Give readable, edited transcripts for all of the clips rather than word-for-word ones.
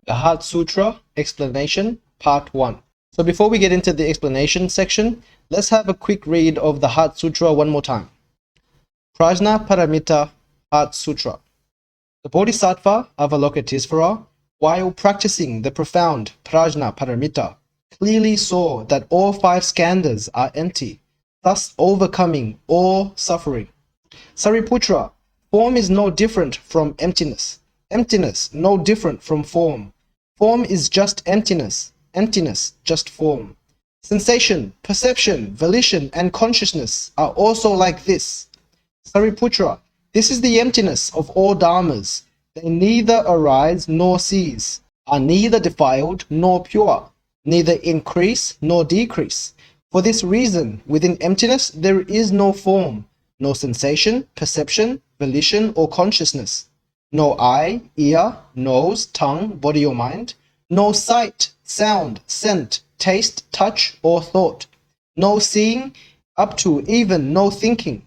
The Heart Sutra Explanation, Part 1. So before we get into the explanation section, let's have a quick read of the Heart Sutra one more time. Prajna Paramita Heart Sutra. The Bodhisattva Avalokiteshvara, while practicing the profound Prajna Paramita, clearly saw that all 5 skandhas are empty, thus overcoming all suffering. Sariputra, form is no different from emptiness. Emptiness no different from form. Form is just emptiness. Emptiness just form. Sensation, perception, volition, and consciousness are also like this. Sariputra, this is the emptiness of all dharmas. They neither arise nor cease, are neither defiled nor pure, neither increase nor decrease. For this reason, within emptiness there is no form, no sensation, perception, volition, or consciousness. No eye, ear, nose, tongue, body or mind. No sight, sound, scent, taste, touch, or thought. No seeing, up to even no thinking.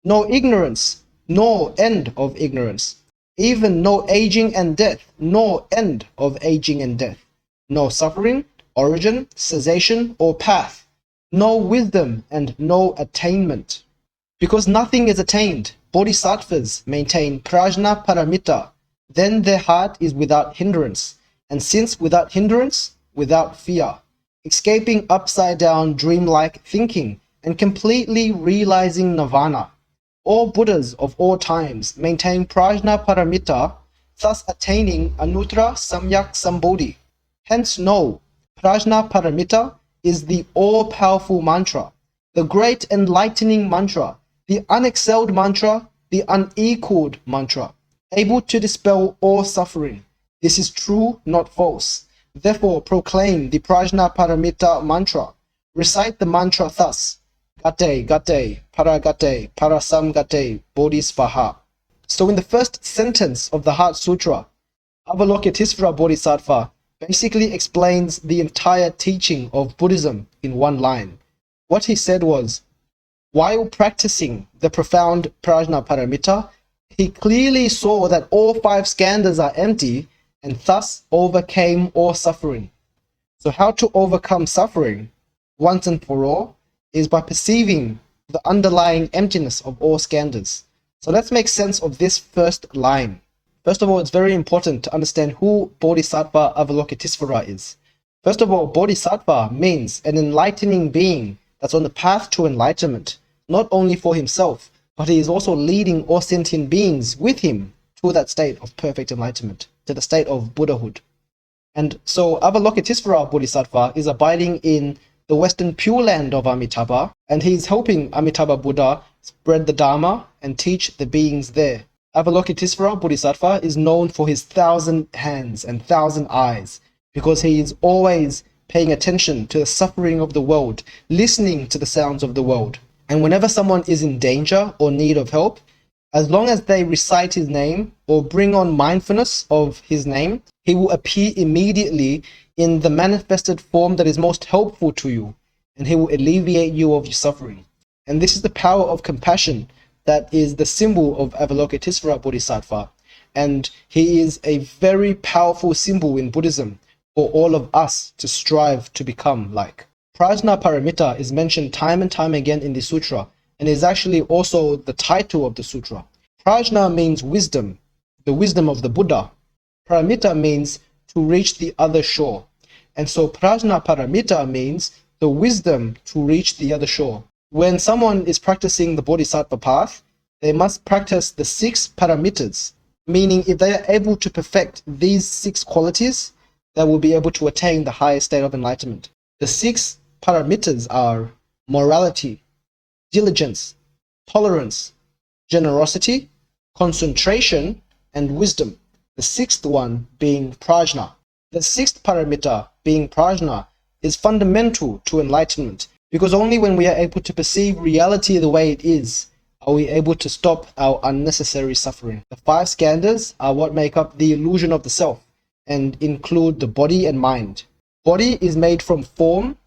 No ignorance, nor end of ignorance. Even no aging and death, nor end of aging and death. No suffering, origin, cessation, or path. No wisdom and no attainment. Because nothing is attained, Bodhisattvas maintain Prajna Paramita, then their heart is without hindrance, and since without hindrance, without fear, escaping upside-down dreamlike thinking and completely realizing nirvana. All Buddhas of all times maintain Prajna Paramita, thus attaining Anuttara Samyak Sambodhi. Hence know, Prajna Paramita is the all-powerful mantra, the great enlightening mantra, the unexcelled mantra, the unequaled mantra, able to dispel all suffering. This is true, not false. Therefore, proclaim the Prajna Paramita mantra. Recite the mantra thus: Gate, Gate, Paragate, Parasamgate, Bodhisvaha. So in the first sentence of the Heart Sutra, Avalokiteshvara Bodhisattva basically explains the entire teaching of Buddhism in one line. What he said was, while practicing the profound Prajna Paramita, he clearly saw that all 5 skandhas are empty and thus overcame all suffering. So how to overcome suffering once and for all is by perceiving the underlying emptiness of all skandhas. So let's make sense of this first line. First of all, it's very important to understand who Bodhisattva Avalokiteshvara is. First of all, Bodhisattva means an enlightening being that's on the path to enlightenment, not only for himself, but he is also leading all sentient beings with him to that state of perfect enlightenment, to the state of Buddhahood. And so Avalokiteshvara Bodhisattva is abiding in the western Pure Land of Amitabha, and he is helping Amitabha Buddha spread the Dharma and teach the beings there. Avalokiteshvara Bodhisattva is known for his 1,000 hands and 1,000 eyes, because he is always paying attention to the suffering of the world, listening to the sounds of the world. And whenever someone is in danger or need of help, as long as they recite his name or bring on mindfulness of his name, he will appear immediately in the manifested form that is most helpful to you, and he will alleviate you of your suffering. And this is the power of compassion that is the symbol of Avalokiteshvara Bodhisattva. And he is a very powerful symbol in Buddhism for all of us to strive to become like. Prajna Paramita is mentioned time and time again in the sutra, and is actually also the title of the sutra. Prajna means wisdom, the wisdom of the Buddha. Paramita means to reach the other shore. And so Prajna Paramita means the wisdom to reach the other shore. When someone is practicing the Bodhisattva path, they must practice the 6 paramitas, meaning if they are able to perfect these 6 qualities, they will be able to attain the highest state of enlightenment. The 6 paramitas are morality, diligence, tolerance, generosity, concentration, and wisdom. The 6th one being prajna. The 6th paramita being prajna is fundamental to enlightenment, because only when we are able to perceive reality the way it is, are we able to stop our unnecessary suffering. The 5 skandhas are what make up the illusion of the self and include the body and mind. Body is made from form,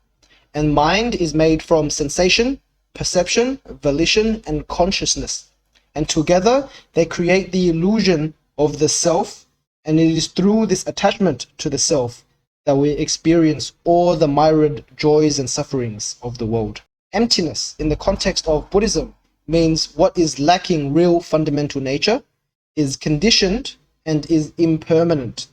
and mind is made from sensation, perception, volition, and consciousness. And together, they create the illusion of the self And it is through this attachment to the self that we experience all the myriad joys and sufferings of the world. Emptiness, in the context of Buddhism, means what is lacking real fundamental nature, is conditioned, and is impermanent.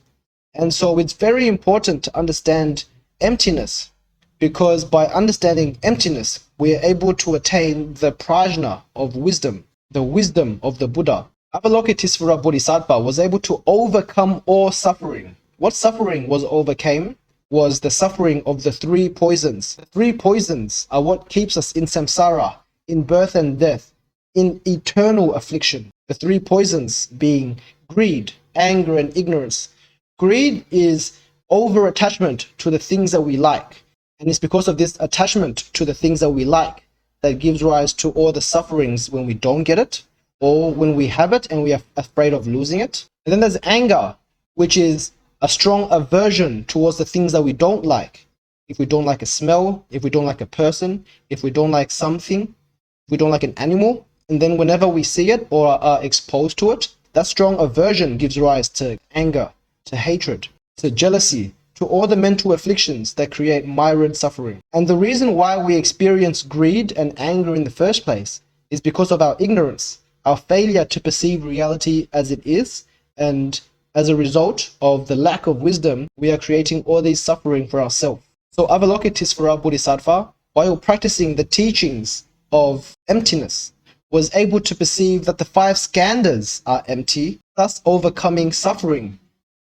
And so it's very important to understand emptiness, because by understanding emptiness, we are able to attain the prajna of wisdom, the wisdom of the Buddha. Avalokiteshvara Bodhisattva was able to overcome all suffering. What suffering was overcame was the suffering of the three poisons. The three poisons are what keeps us in samsara, in birth and death, in eternal affliction. The three poisons being greed, anger, and ignorance. Greed is over-attachment to the things that we like. And it's because of this attachment to the things that we like that gives rise to all the sufferings when we don't get it, or when we have it and we are afraid of losing it. And then there's anger, which is a strong aversion towards the things that we don't like. If we don't like a smell, if we don't like a person, if we don't like something, if we don't like an animal, and then whenever we see it or are exposed to it, that strong aversion gives rise to anger, to hatred, to jealousy, to all the mental afflictions that create myriad suffering. And the reason why we experience greed and anger in the first place is because of our ignorance, our failure to perceive reality as it is, and as a result of the lack of wisdom, we are creating all these suffering for ourselves. So Avalokiteshvara Bodhisattva, while practicing the teachings of emptiness, was able to perceive that the 5 skandhas are empty, thus overcoming suffering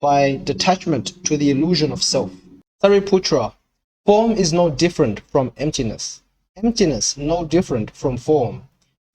by detachment to the illusion of self. Sariputra, form is no different from emptiness. Emptiness no different from form.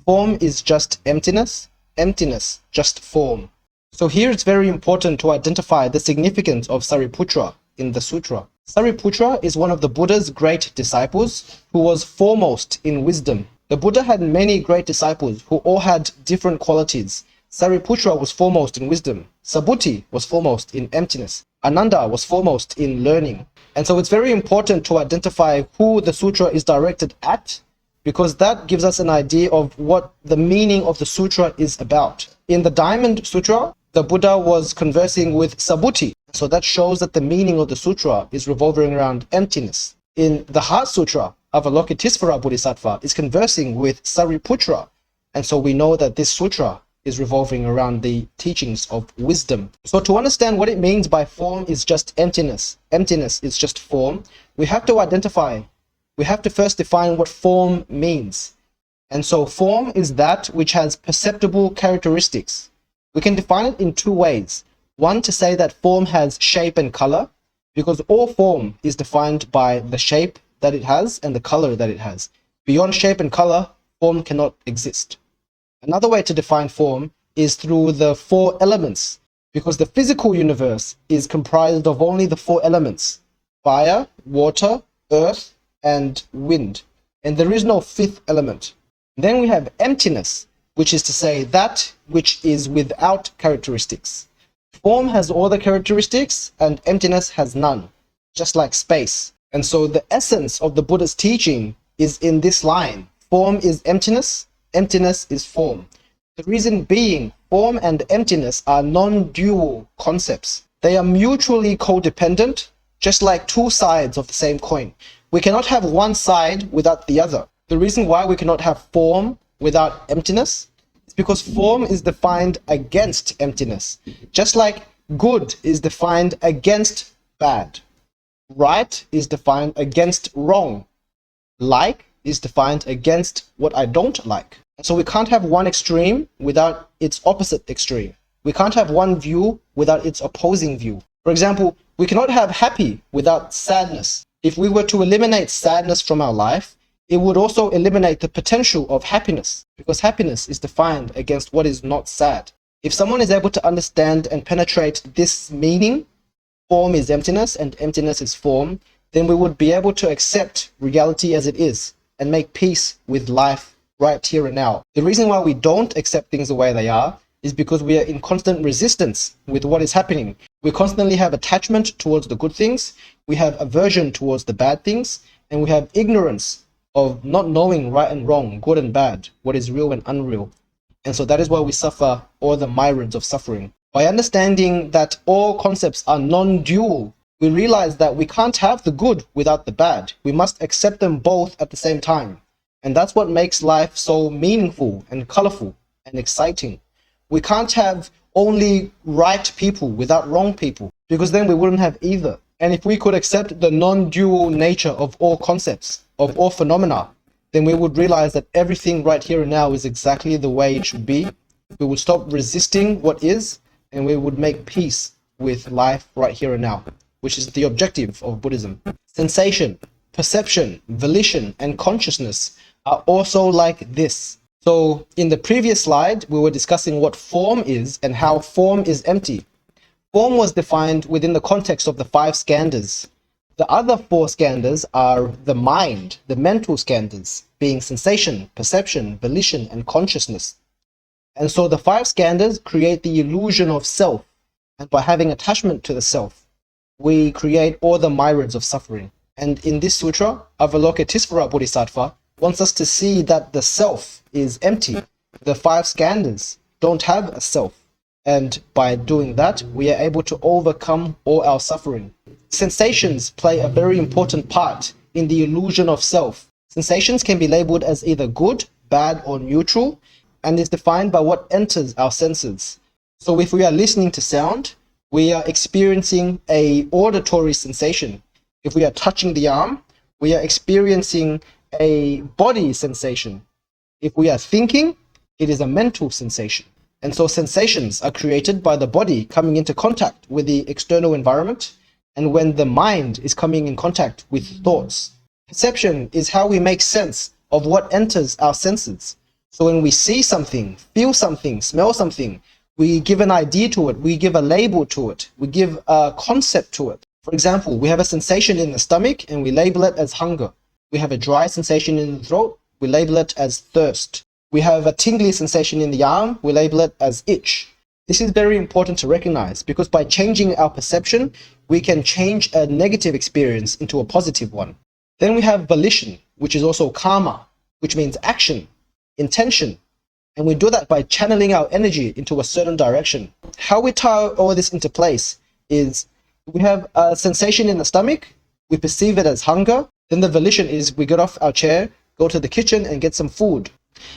Form is just emptiness, emptiness just form. So here it's very important to identify the significance of Sariputra in the sutra. Sariputra is one of the Buddha's great disciples who was foremost in wisdom. The Buddha had many great disciples who all had different qualities. Sariputra was foremost in wisdom. Subhuti was foremost in emptiness. Ananda was foremost in learning. And so it's very important to identify who the sutra is directed at, because that gives us an idea of what the meaning of the sutra is about. In the Diamond Sutra, the Buddha was conversing with Subhuti. So that shows that the meaning of the sutra is revolving around emptiness. In the Heart Sutra, Avalokiteshvara Bodhisattva is conversing with Sariputra. And so we know that this sutra is revolving around the teachings of wisdom. So to understand what it means by form is just emptiness, emptiness is just form, we have to first define what form means. And so form is that which has perceptible characteristics. We can define it in 2 ways. One, to say that form has shape and color, because all form is defined by the shape that it has and the color that it has. Beyond shape and color, form cannot exist. Another way to define form is through the 4 elements, because the physical universe is comprised of only the 4 elements: fire, water, earth, and wind. And there is no 5th element. Then we have emptiness, which is to say that which is without characteristics. Form has all the characteristics and emptiness has none, just like space. And so the essence of the Buddha's teaching is in this line: form is emptiness, emptiness is form. The reason being, form and emptiness are non-dual concepts. They are mutually codependent, just like 2 sides of the same coin. We cannot have one side without the other. The reason why we cannot have form without emptiness is because form is defined against emptiness, just like good is defined against bad. Right is defined against wrong. Like is defined against what I don't like. So we can't have one extreme without its opposite extreme. We can't have one view without its opposing view. For example, we cannot have happy without sadness. If we were to eliminate sadness from our life, it would also eliminate the potential of happiness, because happiness is defined against what is not sad. If someone is able to understand and penetrate this meaning, form is emptiness and emptiness is form, then we would be able to accept reality as it is and make peace with life right here and now. The reason why we don't accept things the way they are is because we are in constant resistance with what is happening. We constantly have attachment towards the good things, we have aversion towards the bad things, and we have ignorance of not knowing right and wrong, good and bad, what is real and unreal. And so that is why we suffer all the myriads of suffering. By understanding that all concepts are non-dual, we realize that we can't have the good without the bad. We must accept them both at the same time. And that's what makes life so meaningful and colorful and exciting. We can't have only right people without wrong people, because then we wouldn't have either. And if we could accept the non-dual nature of all concepts, of all phenomena, then we would realize that everything right here and now is exactly the way it should be. We would stop resisting what is, and we would make peace with life right here and now, which is the objective of Buddhism. Sensation, perception, volition, and consciousness are also like this. So in the previous slide, we were discussing what form is and how form is empty. Form was defined within the context of the 5 skandhas. The other 4 skandhas are the mind, the mental skandhas, being sensation, perception, volition, and consciousness. And so the 5 skandhas create the illusion of self, and by having attachment to the self, we create all the myriads of suffering. And in this sutra, Avalokiteshvara Bodhisattva wants us to see that the self is empty. The 5 skandhas don't have a self. And by doing that, we are able to overcome all our suffering. Sensations play a very important part in the illusion of self. Sensations can be labeled as either good, bad, or neutral, and is defined by what enters our senses. So if we are listening to sound, we are experiencing an auditory sensation. If we are touching the arm, we are experiencing a body sensation. If we are thinking, it is a mental sensation. And so sensations are created by the body coming into contact with the external environment, and when the mind is coming in contact with thoughts. Perception is how we make sense of what enters our senses. So when we see something, feel something, smell something, we give an idea to it, we give a label to it, we give a concept to it. For example, we have a sensation in the stomach and we label it as hunger. We have a dry sensation in the throat, we label it as thirst. We have a tingly sensation in the arm, we label it as itch. This is very important to recognize, because by changing our perception, we can change a negative experience into a positive one. Then we have volition, which is also karma, which means action, intention. And we do that by channeling our energy into a certain direction. How we tie all this into place is we have a sensation in the stomach, we perceive it as hunger. Then the volition is we get off our chair, go to the kitchen and get some food.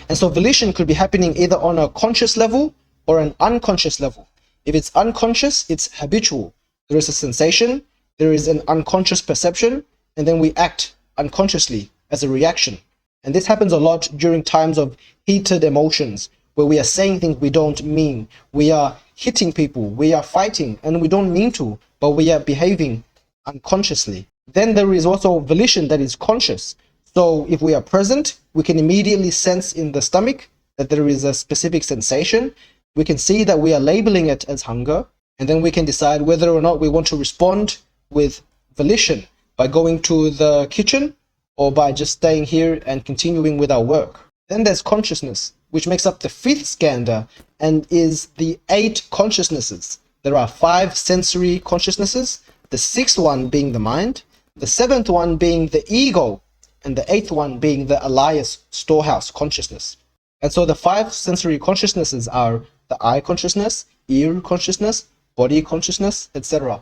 And so volition could be happening either on a conscious level or an unconscious level. If it's unconscious, it's habitual. There is a sensation, there is an unconscious perception, and then we act unconsciously as a reaction. And this happens a lot during times of heated emotions, where we are saying things we don't mean. We are hitting people, we are fighting, and we don't mean to, but we are behaving unconsciously. Then there is also volition that is conscious. So if we are present, we can immediately sense in the stomach that there is a specific sensation. We can see that we are labeling it as hunger, and then we can decide whether or not we want to respond with volition by going to the kitchen or by just staying here and continuing with our work. Then there's consciousness, which makes up the 5th skandha and is the 8 consciousnesses. There are 5 sensory consciousnesses, the 6th one being the mind, the 7th one being the ego, and the 8th one being the Elias storehouse consciousness. And so the 5 sensory consciousnesses are the eye consciousness, ear consciousness, body consciousness, etc.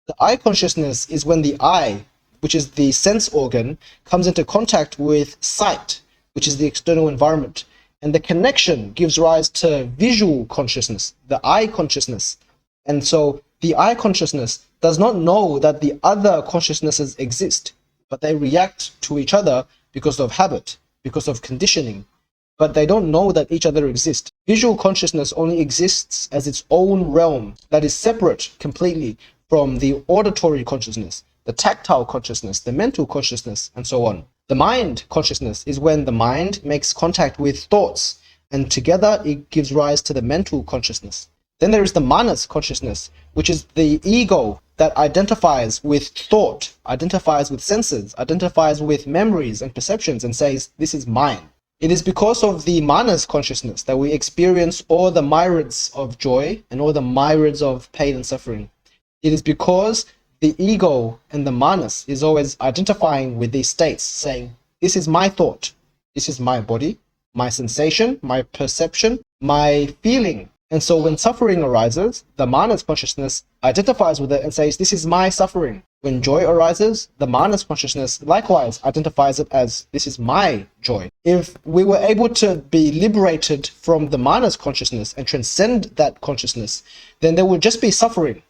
The eye consciousness is when the eye, which is the sense organ, comes into contact with sight, which is the external environment. And the connection gives rise to visual consciousness, the eye consciousness. And so the eye consciousness does not know that the other consciousnesses exist, but they react to each other because of habit, because of conditioning. But they don't know that each other exists. Visual consciousness only exists as its own realm that is separate completely from the auditory consciousness, the tactile consciousness, the mental consciousness, and so on. The mind consciousness is when the mind makes contact with thoughts, and together it gives rise to the mental consciousness. Then there is the manas consciousness, which is the ego that identifies with thought, identifies with senses, identifies with memories and perceptions, and says, this is mine. It is because of the manas consciousness that we experience all the myriads of joy and all the myriads of pain and suffering. It is because the ego and the manas is always identifying with these states, saying, this is my thought, this is my body, my sensation, my perception, my feeling, And so when suffering arises, the manas consciousness identifies with it and says, this is my suffering. When joy arises, the manas consciousness likewise identifies it as, this is my joy. If we were able to be liberated from the manas consciousness and transcend that consciousness, then there would just be suffering.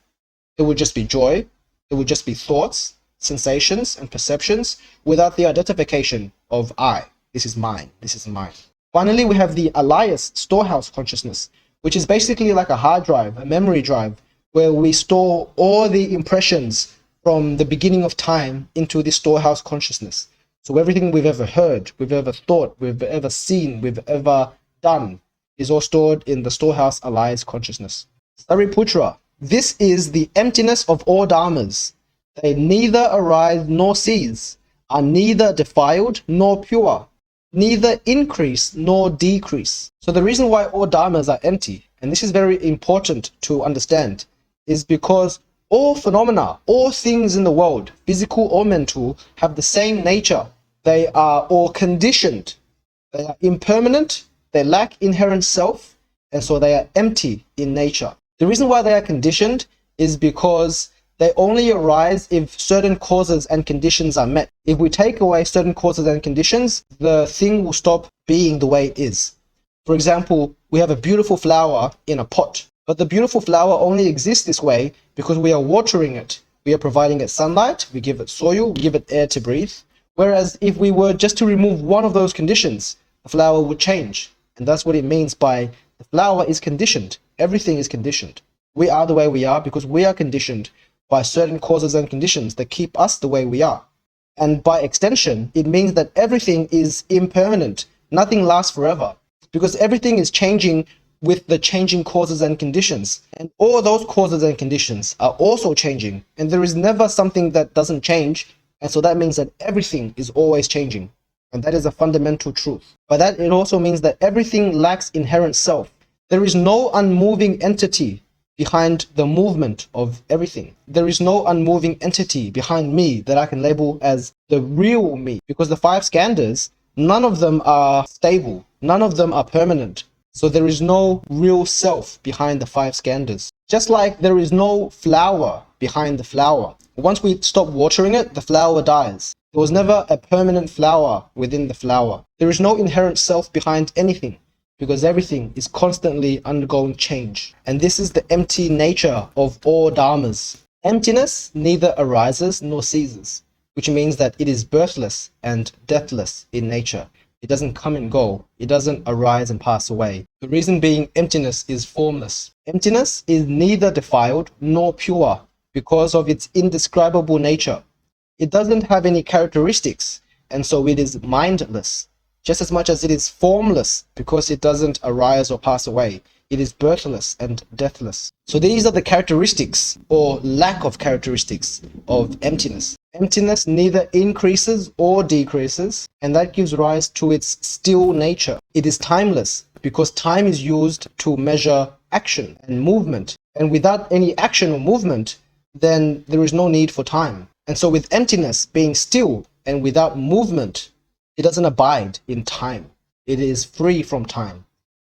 There would just be joy. There would just be thoughts, sensations, and perceptions without the identification of I. This is mine. This is mine. Finally, we have the alias storehouse consciousness, which is basically like a hard drive, a memory drive, where we store all the impressions from the beginning of time into the storehouse consciousness. So everything we've ever heard, we've ever thought, we've ever seen, we've ever done is all stored in the storehouse alias consciousness. Sariputra, this is the emptiness of all dharmas. They neither arise nor cease, are neither defiled nor pure, neither increase nor decrease. So the reason why all dharmas are empty, and this is very important to understand, is because all phenomena, all things in the world, physical or mental, have the same nature. They are all conditioned. They are impermanent, they lack inherent self, and so they are empty in nature. The reason why they are conditioned is because they only arise if certain causes and conditions are met. If we take away certain causes and conditions, the thing will stop being the way it is. For example, we have a beautiful flower in a pot, but the beautiful flower only exists this way because we are watering it. We are providing it sunlight, we give it soil, we give it air to breathe. Whereas if we were just to remove one of those conditions, the flower would change. And that's what it means by the flower is conditioned. Everything is conditioned. We are the way we are because we are conditioned by certain causes and conditions that keep us the way we are. And by extension, it means that everything is impermanent. Nothing lasts forever because everything is changing with the changing causes and conditions. And all those causes and conditions are also changing. And there is never something that doesn't change. And so that means that everything is always changing. And that is a fundamental truth. By that, it also means that everything lacks inherent self. There is no unmoving entity behind the movement of everything. There is no unmoving entity behind me that I can label as the real me, because the five skandhas, none of them are stable, none of them are permanent. So there is no real self behind the five skandhas. Just like there is no flower behind the flower. Once we stop watering it, the flower dies. There was never a permanent flower within the flower. There is no inherent self behind anything, because everything is constantly undergoing change. And this is the empty nature of all dharmas. Emptiness neither arises nor ceases, which means that it is birthless and deathless in nature. It doesn't come and go. It doesn't arise and pass away. The reason being emptiness is formless. Emptiness is neither defiled nor pure because of its indescribable nature. It doesn't have any characteristics, and so it is mindless. Just as much as it is formless because it doesn't arise or pass away. It is birthless and deathless. So these are the characteristics or lack of characteristics of emptiness. Emptiness neither increases or decreases, and that gives rise to its still nature. It is timeless because time is used to measure action and movement. And without any action or movement, then there is no need for time. And so with emptiness being still and without movement, it doesn't abide in time. It is free from time.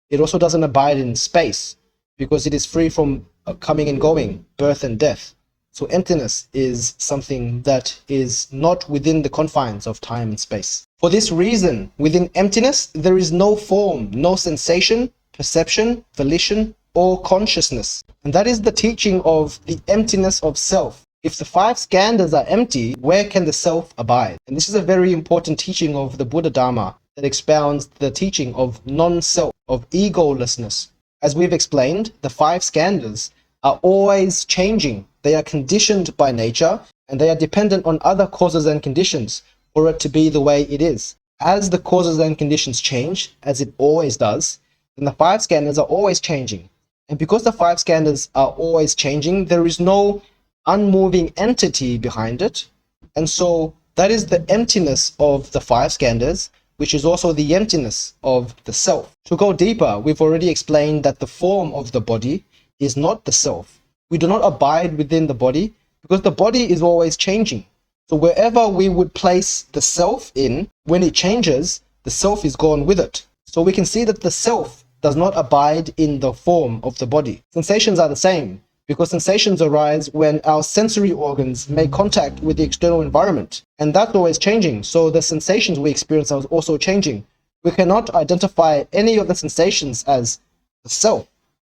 It also doesn't abide in space because it is free from coming and going, birth and death. So emptiness is something that is not within the confines of time and space. For this reason, within emptiness, there is no form, no sensation, perception, volition, or consciousness. And that is the teaching of the emptiness of self. If the five skandhas are empty, where can the self abide? And this is a very important teaching of the Buddha Dharma that expounds the teaching of non-self, of egolessness. As we've explained, the five skandhas are always changing. They are conditioned by nature, and they are dependent on other causes and conditions for it to be the way it is. As the causes and conditions change, as it always does, then the five skandhas are always changing. And because the five skandhas are always changing, there is no unmoving entity behind it. And so that is the emptiness of the five skandhas, which is also the emptiness of the self. To go deeper, we've already explained that the form of the body is not the self. We do not abide within the body because the body is always changing. So wherever we would place the self in, when it changes, the self is gone with it. So we can see that the self does not abide in the form of the body. Sensations are the same, because sensations arise when our sensory organs make contact with the external environment, and that's always changing, so the sensations we experience are also changing. We cannot identify any of the sensations as the self,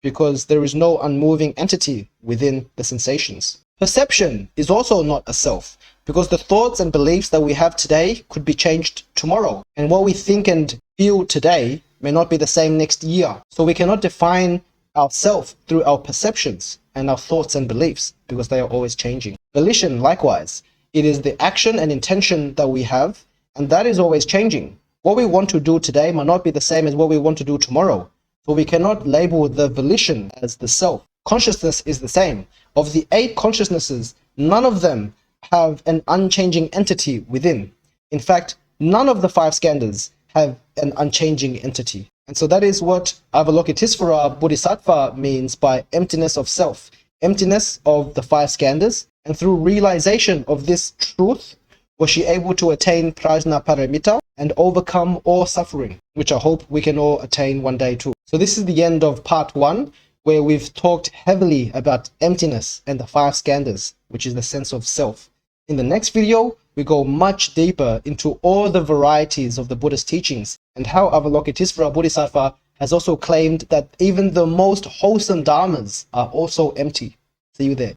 because there is no unmoving entity within the sensations. Perception is also not a self, because the thoughts and beliefs that we have today could be changed tomorrow, and what we think and feel today may not be the same next year. So we cannot define ourself through our perceptions and our thoughts and beliefs, because they are always changing. Volition, likewise, it is the action and intention that we have, and that is always changing. What we want to do today might not be the same as what we want to do tomorrow, so we cannot label the volition as the self. Consciousness is the same. Of the 8 consciousnesses, none of them have an unchanging entity within. In fact, none of the 5 skandhas have an unchanging entity. And so that is what Avalokiteshvara Bodhisattva means by emptiness of self, emptiness of the 5 skandhas. And through realization of this truth, was she able to attain Prajna paramita and overcome all suffering, which I hope we can all attain one day too. So this is the end of part 1, where we've talked heavily about emptiness and the 5 skandhas, which is the sense of self. In the next video, we go much deeper into all the varieties of the Buddhist teachings and how Avalokiteshvara Bodhisattva has also claimed that even the most wholesome dharmas are also empty. See you there.